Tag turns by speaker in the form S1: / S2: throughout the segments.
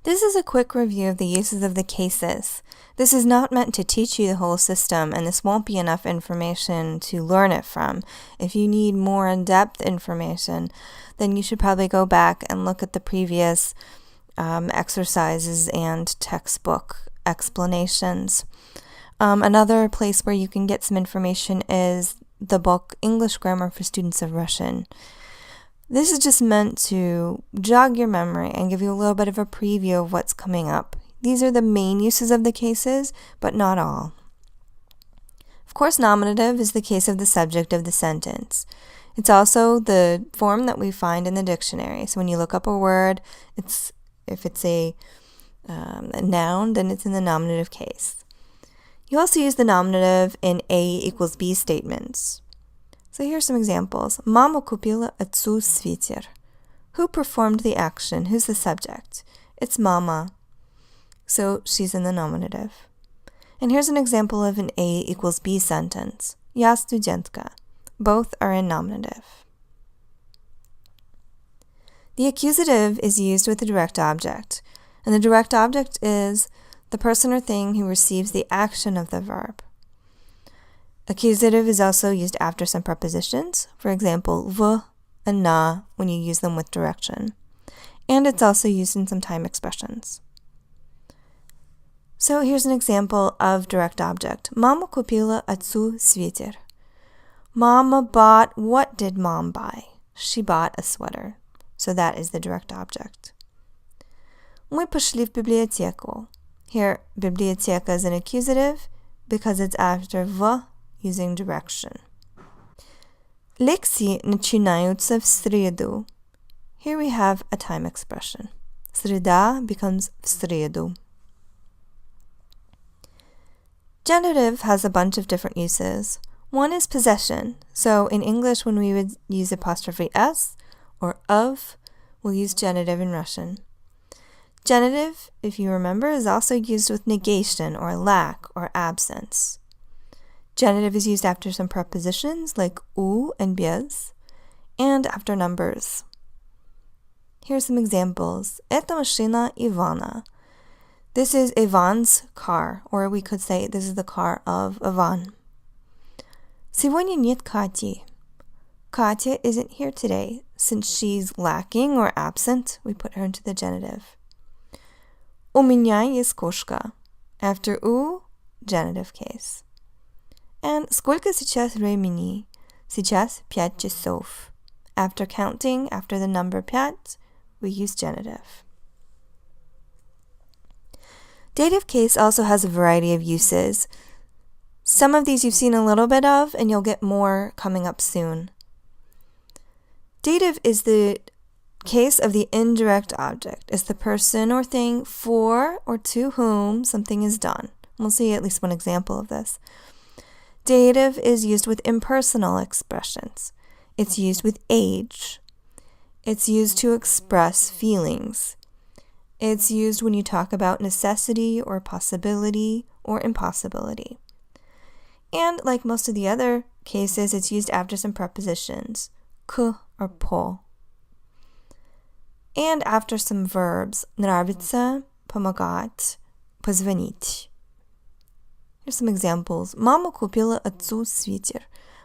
S1: This is a quick review of the uses of the cases. This is not meant to teach you the whole system, and this won't be enough information to learn it from. If you need more in-depth information, then you should probably go back and look at the previous exercises and textbook explanations. Another place where you can get some information is the book English Grammar for Students of Russian. This is just meant to jog your memory and give you a little bit of a preview of what's coming up. These are the main uses of the cases, but not all. Of course, nominative is the case of the subject of the sentence. It's also the form that we find in the dictionary. So when you look up a word, if it's a noun, then it's in the nominative case. You also use the nominative in A equals B statements. So here's some examples. Mama купила отцу свитер. Who performed the action? Who's the subject? It's mama. So she's in the nominative. And here's an example of an A equals B sentence. Я студентка. Both are in nominative. The accusative is used with the direct object. And the direct object is the person or thing who receives the action of the verb. Accusative is also used after some prepositions, for example, v and na when you use them with direction. And it's also used in some time expressions. So here's an example of direct object. Mama купила отцу свитер. Mama bought, what did mom buy? She bought a sweater. So that is the direct object. Мы пошли в библиотеку. Here, библиотека is an accusative because it's after v using direction. Лекции начинаются в среду. Here we have a time expression. Среда becomes в среду. Genitive has a bunch of different uses. One is possession. So in English, when we would use apostrophe s or of, we'll use genitive in Russian. Genitive, if you remember, is also used with negation or lack or absence. Genitive is used after some prepositions like u and без, and after numbers. Here's some examples. Это машина Ивана. This is Ivan's car, or we could say this is the car of Ivan. Сегодня нет Кати. Katya isn't here today. Since she's lacking or absent, we put her into the genitive. У меня есть кошка. After u, genitive case. And сколько сейчас времени? Сейчас 5 часов. After counting, after the number 5, we use genitive. Dative case also has a variety of uses. Some of these you've seen a little bit of, and you'll get more coming up soon. Dative is the case of the indirect object. It's the person or thing for or to whom something is done. We'll see at least one example of this. Dative is used with impersonal expressions. It's used with age. It's used to express feelings. It's used when you talk about necessity or possibility or impossibility. And like most of the other cases, it's used after some prepositions, k or po. And after some verbs, нравится, помогать, позвонить. Here's some examples. Мама купила отцу свитер.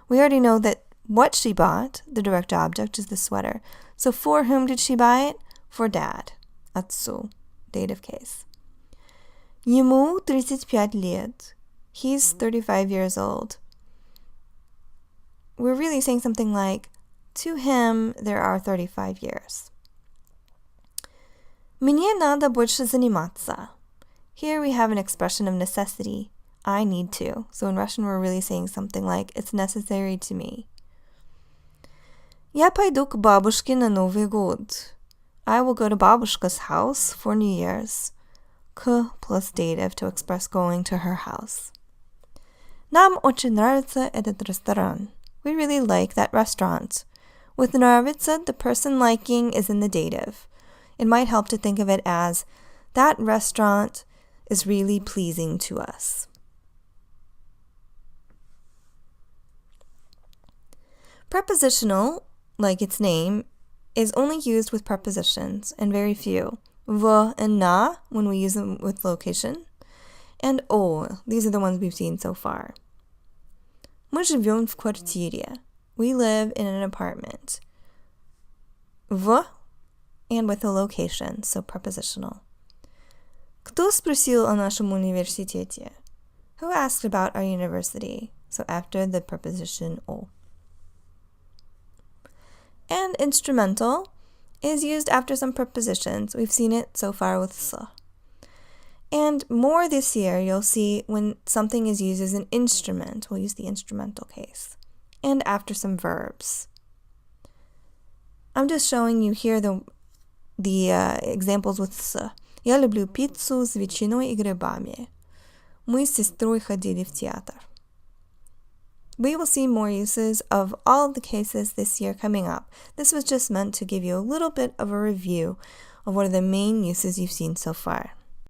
S1: We already know that what she bought, the direct object, is the sweater. So for whom did she buy it? For dad. Отцу, dative case. Ему 35 лет. He's 35 years old. We're really saying something like, to him, there are 35 years. Мне надо больше заниматься. Here we have an expression of necessity. I need to. So in Russian, we're really saying something like, it's necessary to me. Я пойду к бабушке на Новый год. I will go to бабушка's house for New Year's. К plus dative to express going to her house. Нам очень нравится этот ресторан. We really like that restaurant. With нравится, the person liking is in the dative. It might help to think of it as, that restaurant is really pleasing to us. Prepositional, like its name, is only used with prepositions, and very few. v and na when we use them with location, and o. These are the ones we've seen so far. Мы живем в квартире. We live in an apartment. В and with a location, so prepositional. Кто спросил о нашем университете? Who asked about our university? So after the preposition o. And instrumental is used after some prepositions. We've seen it so far with s. And more this year, you'll see when something is used as an instrument, we'll use the instrumental case. And after some verbs. I'm just showing you here the examples with с. Я люблю пиццу с ветчиной и грибами. Мы с сестрой ходили в театр. We will see more uses of all of the cases this year coming up. This was just meant to give you a little bit of a review of what are the main uses you've seen so far.